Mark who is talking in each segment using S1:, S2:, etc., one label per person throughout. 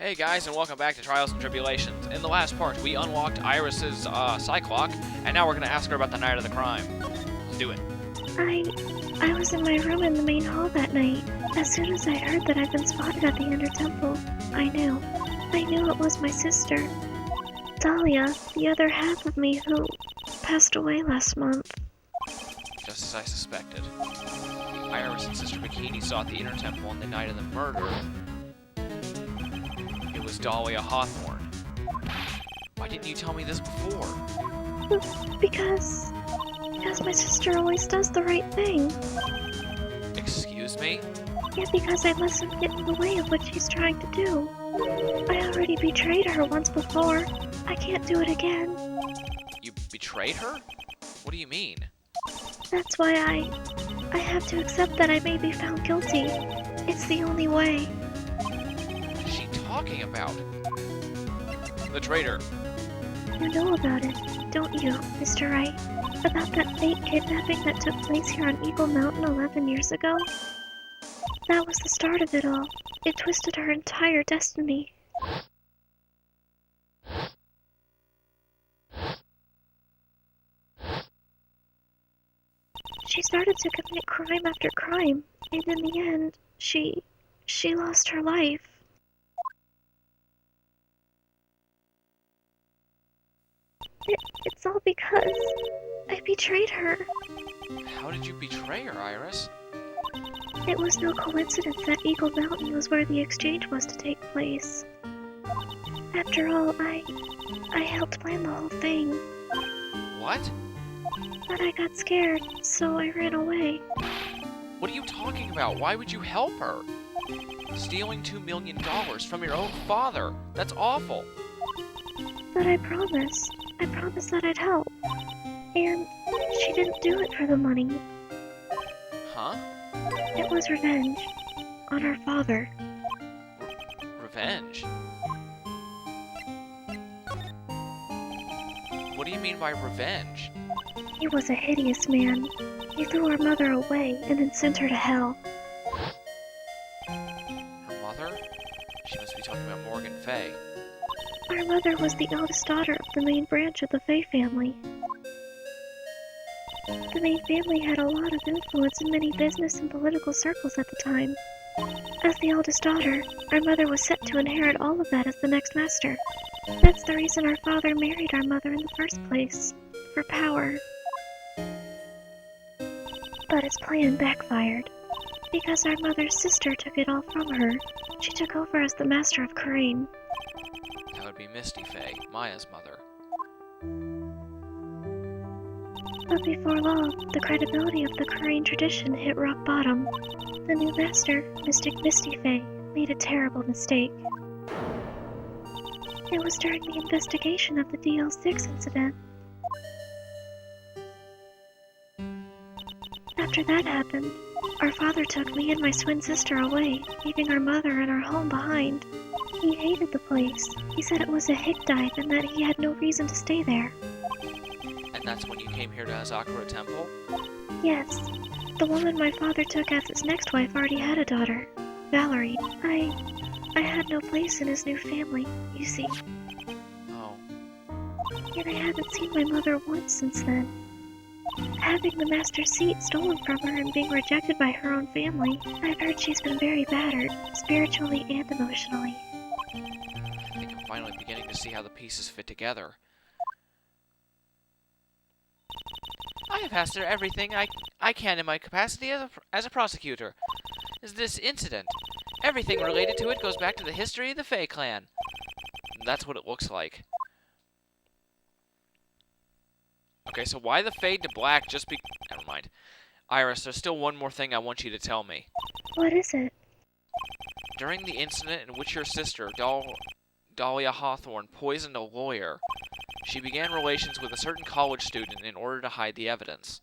S1: Hey guys, and welcome back to Trials and Tribulations. In the last part, we unlocked Iris's Psyclock, and now we're gonna ask her about the night of the crime. Let's do it.
S2: I was in my room in the main hall that night. As soon as I heard that I'd been spotted at the Inner Temple, I knew. I knew it was my sister. Dahlia, the other half of me who passed away last month.
S1: Just as I suspected. Iris and Sister Bikini saw at the Inner Temple on the night of the murder. It was Dahlia Hawthorne. Why didn't you tell me this before?
S2: Because my sister always does the right thing.
S1: Excuse me?
S2: Yeah, because I mustn't get in the way of what she's trying to do. I already betrayed her once before. I can't do it again.
S1: You betrayed her? What do you mean?
S2: That's why I have to accept that I may be found guilty. It's the only way.
S1: What is she talking about? The traitor.
S2: You know about it, don't you, Mr. Wright? About that fake kidnapping that took place here on Eagle Mountain 11 years ago? That was the start of it all. It twisted her entire destiny. She started to commit crime after crime, and in the end, she lost her life. It's all because I betrayed her.
S1: How did you betray her, Iris?
S2: It was no coincidence that Eagle Mountain was where the exchange was to take place. After all, I helped plan the whole thing.
S1: What?
S2: But I got scared, so I ran away.
S1: What are you talking about? Why would you help her? Stealing $2 million from your own father. That's awful.
S2: But I promised that I'd help. And she didn't do it for the money.
S1: Huh?
S2: It was revenge on her father.
S1: Revenge? What do you mean by revenge?
S2: He was a hideous man. He threw our mother away and then sent her to hell.
S1: Her mother? She must be talking about Morgan Fay.
S2: Our mother was the eldest daughter of the main branch of the Fay family. The main family had a lot of influence in many business and political circles at the time. As the eldest daughter, our mother was set to inherit all of that as the next master. That's the reason our father married our mother in the first place, for power. But his plan backfired. Because our mother's sister took it all from her, she took over as the master of Crane.
S1: That would be Misty Fay, Maya's mother.
S2: But before long, the credibility of the Crane tradition hit rock bottom. The new master, Mystic Misty Fay, made a terrible mistake. It was during the investigation of the DL6 incident. After that happened, our father took me and my twin sister away, leaving our mother and our home behind. He hated the place. He said it was a hick dive and that he had no reason to stay there.
S1: And that's when you came here to Hazakura Temple?
S2: Yes, the woman my father took as his next wife already had a daughter, Valerie. I had no place in his new family, you see.
S1: Oh.
S2: And I haven't seen my mother once since then. Having the master seat stolen from her and being rejected by her own family, I've heard she's been very battered, spiritually and emotionally.
S1: I think I'm finally beginning to see how the pieces fit together. I have asked her everything I can in my capacity as a prosecutor. Is this incident? Everything related to it goes back to the history of the Fay clan. That's what it looks like. Okay, so why the fade to black just be... Never mind. Iris, there's still one more thing I want you to tell me.
S2: What is it?
S1: During the incident in which your sister, Dahlia Hawthorne, poisoned a lawyer, she began relations with a certain college student in order to hide the evidence.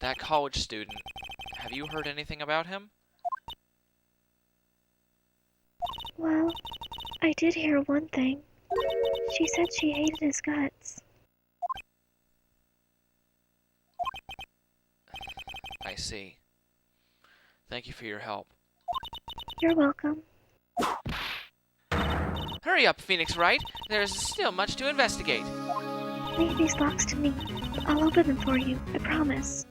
S1: That college student, have you heard anything about him?
S2: Well, I did hear one thing. She said she hated his guts.
S1: I see. Thank you for your help.
S2: You're welcome.
S1: Hurry up, Phoenix Wright. There's still much to investigate.
S2: Leave these locks to me. I'll open them for you, I promise.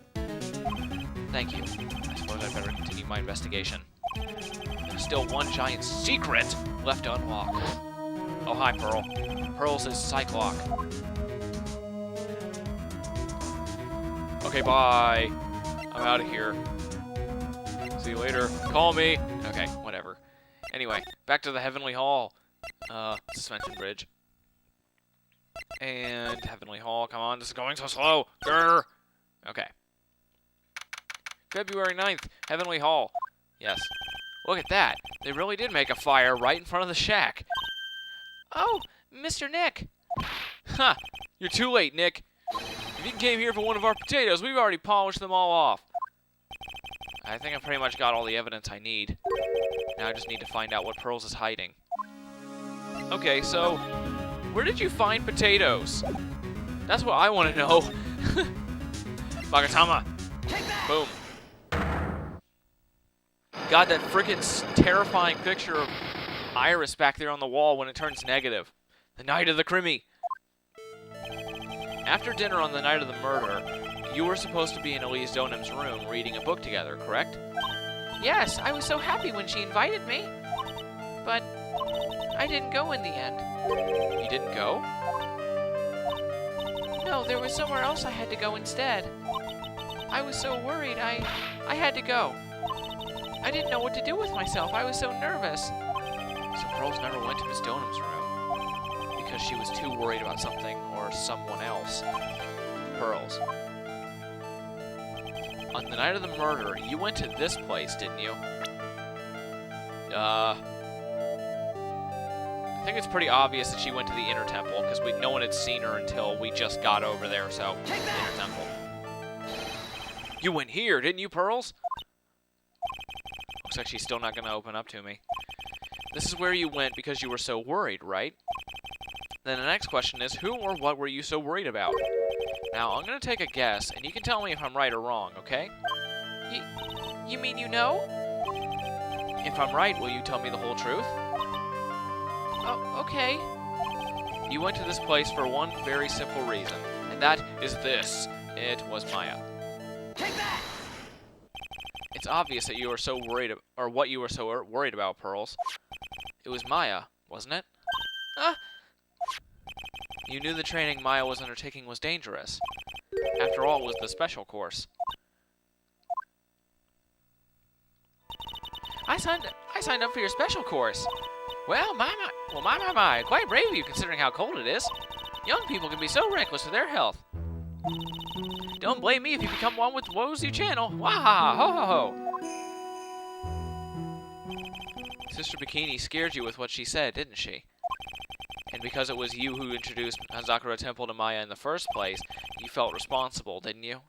S1: Thank you. I suppose I better continue my investigation. There's still one giant secret left to unlock. Oh, hi, Pearl. Pearl's his Cyclock. Okay, bye. I'm out of here. See you later. Call me. Okay, whatever. Anyway, back to the Heavenly Hall. Suspension bridge. And Heavenly Hall. Come on, this is going so slow. Grr. Okay. February 9th, Heavenly Hall. Yes. Look at that. They really did make a fire right in front of the shack. Oh, Mr. Nick. Ha! You're too late, Nick. If you came here for one of our potatoes, we've already polished them all off. I think I pretty much got all the evidence I need. Now I just need to find out what Pearls is hiding. Okay, so, where did you find potatoes? That's what I want to know. Bagatama. Boom. God, that freaking terrifying picture of Iris back there on the wall when it turns negative. The night of the Crimmy. After dinner on the night of the murder, you were supposed to be in Elise Donham's room reading a book together, correct? Yes, I was so happy when she invited me. But I didn't go in the end. You didn't go? No, there was somewhere else I had to go instead. I was so worried, I had to go. I didn't know what to do with myself. I was so nervous. So Pearls never went to Miss Donham's room because she was too worried about something or someone else. Pearls. On the night of the murder, you went to this place, didn't you? I think it's pretty obvious that she went to the Inner Temple because no one had seen her until we just got over there, so Inner Temple. You went here, didn't you, Pearls? Looks like she's still not going to open up to me. This is where you went because you were so worried, right? Then the next question is, who or what were you so worried about? Now, I'm going to take a guess, and you can tell me if I'm right or wrong, okay? You mean you know? If I'm right, will you tell me the whole truth? Oh, okay. You went to this place for one very simple reason, and that is this. It was Maya. Take that! It's obvious that you were so worried, or what you were so worried about, Pearls. It was Maya, wasn't it? You knew the training Maya was undertaking was dangerous. After all, it was the special course. I signed up for your special course. Well, my, quite brave of you considering how cold it is. Young people can be so reckless with their health. Don't blame me if you become one with the Wozu channel. Waha, ho ho ho. Sister Bikini scared you with what she said, didn't she? And because it was you who introduced Hazakura Temple to Maya in the first place, you felt responsible, didn't you?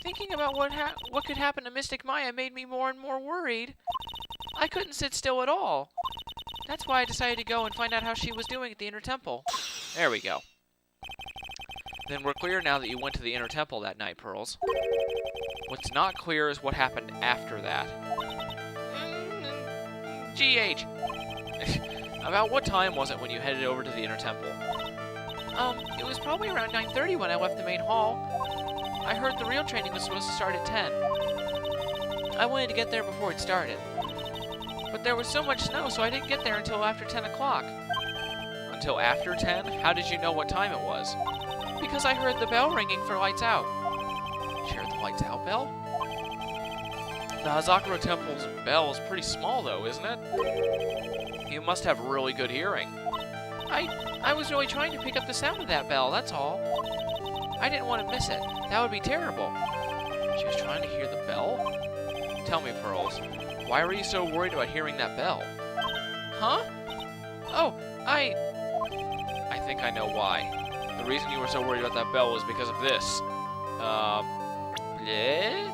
S1: Thinking about what could happen to Mystic Maya made me more and more worried. I couldn't sit still at all. That's why I decided to go and find out how she was doing at the Inner Temple. There we go. Then we're clear now that you went to the Inner Temple that night, Pearls. What's not clear is what happened after that. GH. About what time was it when you headed over to the Inner Temple? It was probably around 9:30 when I left the main hall. I heard the real training was supposed to start at 10. I wanted to get there before it started. But there was so much snow, so I didn't get there until after 10 o'clock. Until after 10? How did you know what time it was? Because I heard the bell ringing for lights out. Did you hear the lights out bell? The Hazakura Temple's bell is pretty small, though, isn't it? You must have really good hearing. I was really trying to pick up the sound of that bell, that's all. I didn't want to miss it. That would be terrible. She was trying to hear the bell? Tell me, Pearls, why were you so worried about hearing that bell? Huh? Oh, I think I know why. The reason you were so worried about that bell was because of this. Bleh?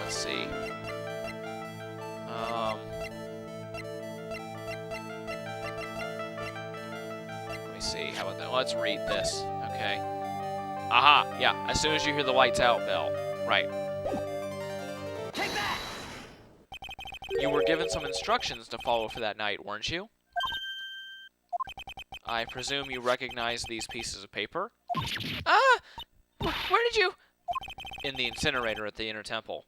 S1: Let's see. Let me see. How about that? Let's read this. Okay. Aha! Yeah, as soon as you hear the lights out bell. Right. Take that! You were given given some instructions to follow for that night, weren't you? I presume you recognize these pieces of paper? Ah! Where did you... In the incinerator at the Inner Temple.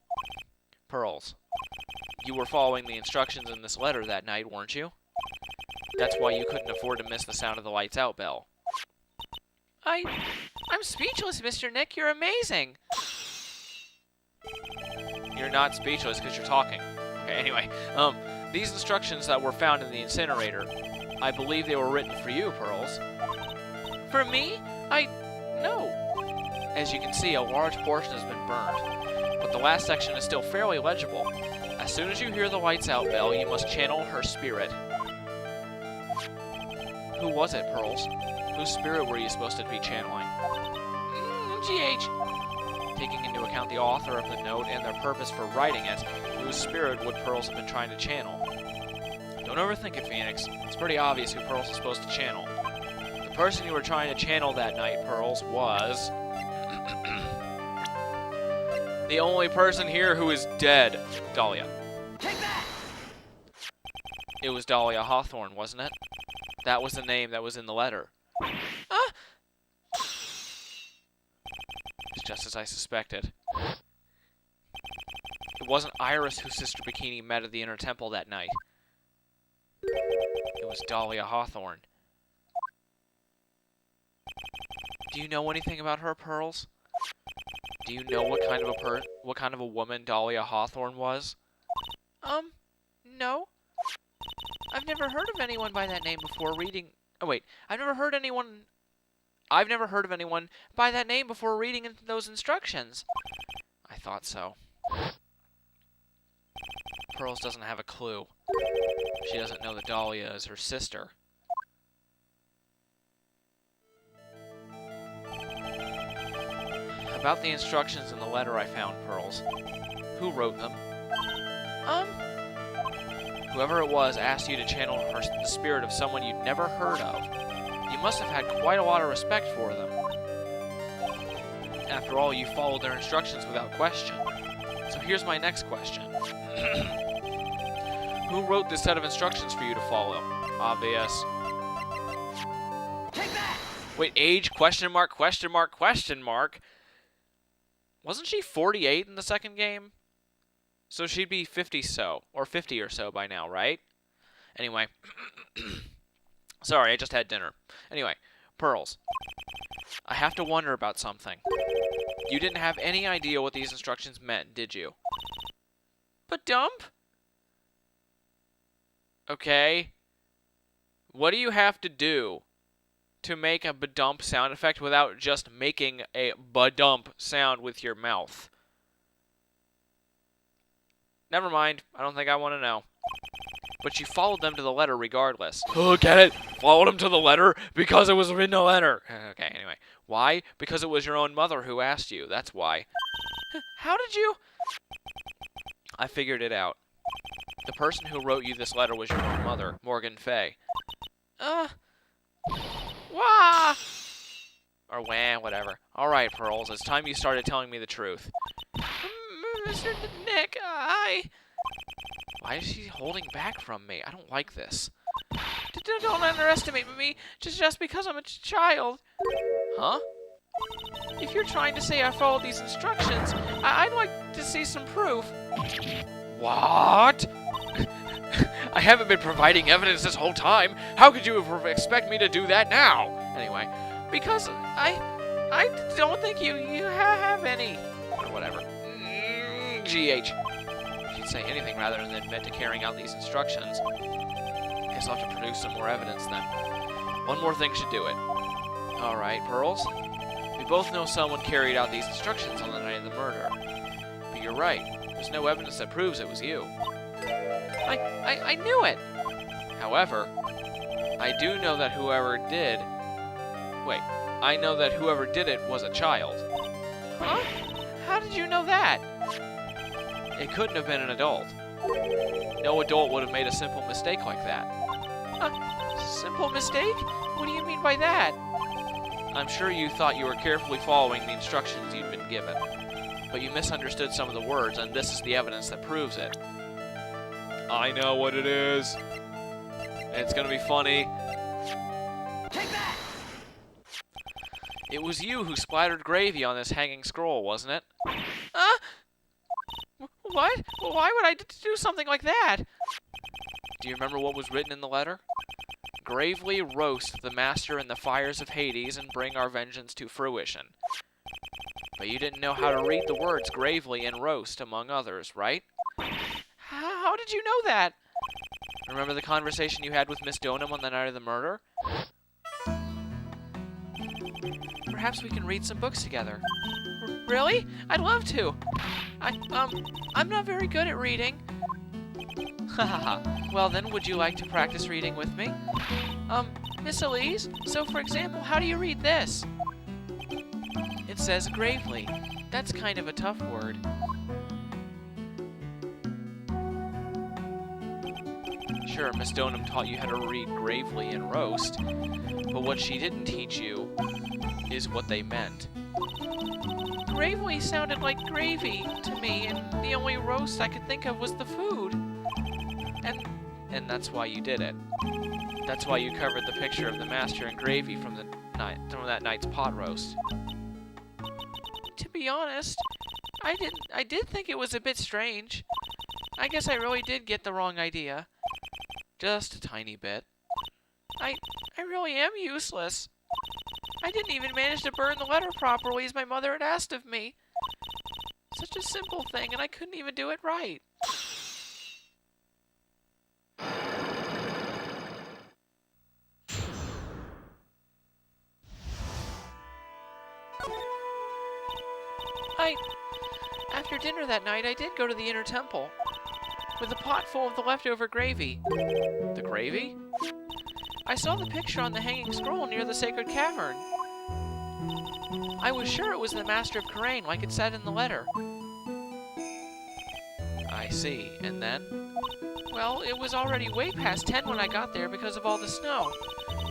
S1: Pearls. You were following the instructions in this letter that night, weren't you? That's why you couldn't afford to miss the sound of the lights out bell. I'm speechless, Mr. Nick. You're amazing. You're not speechless because you're talking. Okay, anyway. These instructions that were found in the incinerator, I believe they were written for you, Pearls. For me? No. As you can see, a large portion has been burned, but the last section is still fairly legible. As soon as you hear the lights out bell, you must channel her spirit. Who was it, Pearls? Whose spirit were you supposed to be channeling? GH. Taking into account the author of the note and their purpose for writing it, whose spirit would Pearls have been trying to channel? Don't overthink it, Phoenix. It's pretty obvious who Pearls is supposed to channel. The person you were trying to channel that night, Pearls, was... the only person here who is dead, Dahlia.
S3: Take that!
S1: It was Dahlia Hawthorne, wasn't it? That was the name that was in the letter. It's just as I suspected. It wasn't Iris who Sister Bikini met at the Inner Temple that night. It was Dahlia Hawthorne. Do you know anything about her, Pearls? Do you know what kind of a woman Dahlia Hawthorne was?
S4: No. I've never heard of anyone by that name before reading... Oh, wait. I've never heard of anyone by that name before reading those instructions.
S1: I thought so. Pearls doesn't have a clue. She doesn't know that Dahlia is her sister. About the instructions in the letter I found, Pearls. Who wrote them? Whoever it was asked you to channel the spirit of someone you'd never heard of. You must have had quite a lot of respect for them. After all, you followed their instructions without question. So here's my next question. Who wrote this set of instructions for you to follow? Obvious.
S3: Take that!
S1: Wait, age? Question mark, question mark, question mark. Wasn't she 48 in the second game? So she'd be 50 or 50 or so by now, right? Anyway. Sorry, I just had dinner. Anyway, Pearls. I have to wonder about something. You didn't have any idea what these instructions meant, did you?
S4: But dump?
S1: Okay. What do you have to do to make a ba-dump sound effect without just making a ba-dump sound with your mouth? Never mind. I don't think I want to know. But you followed them to the letter regardless. Oh, get it? Followed them to the letter because it was in the letter. Okay, anyway. Why? Because it was your own mother who asked you. That's why.
S4: How did you...
S1: I figured it out. The person who wrote you this letter was your own mother, Morgan Fay.
S4: Wah!
S1: Or wah, whatever. Alright, Pearls, it's time you started telling me the truth.
S4: Mr. Nick,
S1: Why is she holding back from me? I don't like this.
S4: Don't underestimate me, just because I'm a child.
S1: Huh?
S4: If you're trying to say I followed these instructions, I'd like to see some proof.
S1: What? I haven't been providing evidence this whole time. How could you expect me to do that now? Anyway.
S4: Because I don't think you have any.
S1: Or whatever. GH. She'd say anything rather than admit to carrying out these instructions. Guess I'll have to produce some more evidence then. One more thing should do it. Alright, Pearls. We both know someone carried out these instructions on the night of the murder. But you're right. There's no evidence that proves it was you.
S4: I knew it.
S1: However, I do know that whoever did... Wait, I know that whoever did it was a child.
S4: Huh? How did you know that?
S1: It couldn't have been an adult. No adult would have made a simple mistake like that.
S4: Simple mistake? What do you mean by that?
S1: I'm sure you thought you were carefully following the instructions you'd been given. But you misunderstood some of the words, and this is the evidence that proves it. I know what it is. It's gonna be funny.
S4: Take that!
S1: It was you who splattered gravy on this hanging scroll, wasn't it?
S4: What? Why would I do something like that?
S1: Do you remember what was written in the letter? Gravely roast the master in the fires of Hades and bring our vengeance to fruition. But you didn't know how to read the words gravely and roast, among others, right?
S4: How did you know that?
S1: Remember the conversation you had with Miss Donham on the night of the murder? Perhaps we can read some books together.
S4: Really? I'd love to. I'm not very good at reading.
S1: Hahaha. Well then, would you like to practice reading with me?
S4: Miss Elise, so for example, how do you read this?
S1: It says gravely. That's kind of a tough word. Sure, Miss Donham taught you how to read gravely and roast, but what she didn't teach you is what they meant.
S4: Gravely sounded like gravy to me, and the only roast I could think of was the food.
S1: And that's why you did it. That's why you covered the picture of the master in gravy from that night's pot roast.
S4: To be honest, I did think it was a bit strange. I guess I really did get the wrong idea.
S1: Just a tiny bit.
S4: I really am useless. I didn't even manage to burn the letter properly as my mother had asked of me. Such a simple thing, and I couldn't even do it right. After dinner that night, I did go to the inner temple with a pot full of the leftover gravy.
S1: The gravy?
S4: I saw the picture on the hanging scroll near the sacred cavern. I was sure it was the Master of Karain, like it said in the letter.
S1: I see. And then?
S4: Well, it was already way past 10 when I got there because of all the snow.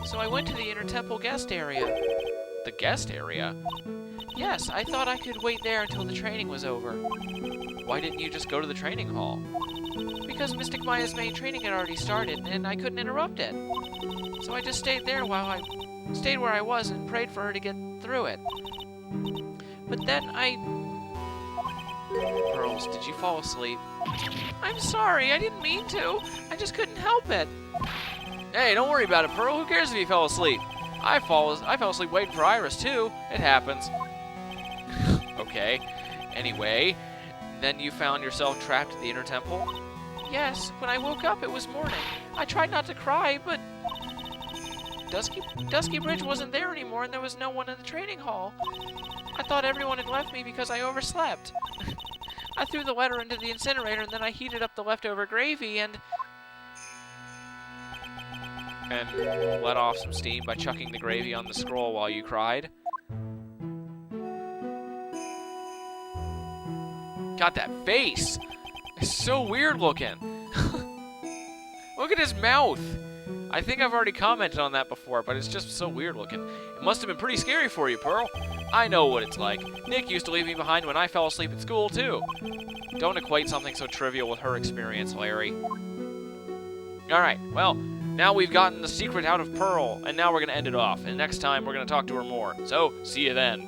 S4: So I went to the inner temple guest area.
S1: The guest area?
S4: Yes, I thought I could wait there until the training was over.
S1: Why didn't you just go to the training hall?
S4: Because Mystic Maya's main training had already started, and I couldn't interrupt it. So I just stayed there where I was and prayed for her to get through it. But then
S1: Pearls, did you fall asleep?
S4: I'm sorry, I didn't mean to. I just couldn't help it.
S1: Hey, don't worry about it, Pearl. Who cares if you fell asleep? I fell asleep waiting for Iris, too. It happens. Okay. Anyway, then you found yourself trapped at the inner temple?
S4: Yes, when I woke up, it was morning. I tried not to cry, but Dusky Bridge wasn't there anymore, and there was no one in the training hall. I thought everyone had left me because I overslept. I threw the letter into the incinerator, and then I heated up the leftover gravy, and
S1: let off some steam by chucking the gravy on the scroll while you cried? God, that face! It's so weird looking. Look at his mouth! I think I've already commented on that before, but it's just so weird looking. It must have been pretty scary for you, Pearl. I know what it's like. Nick used to leave me behind when I fell asleep at school, too. Don't equate something so trivial with her experience, Larry. Alright, well, now we've gotten the secret out of Pearl, and now we're going to end it off. And next time, we're going to talk to her more. So, see you then.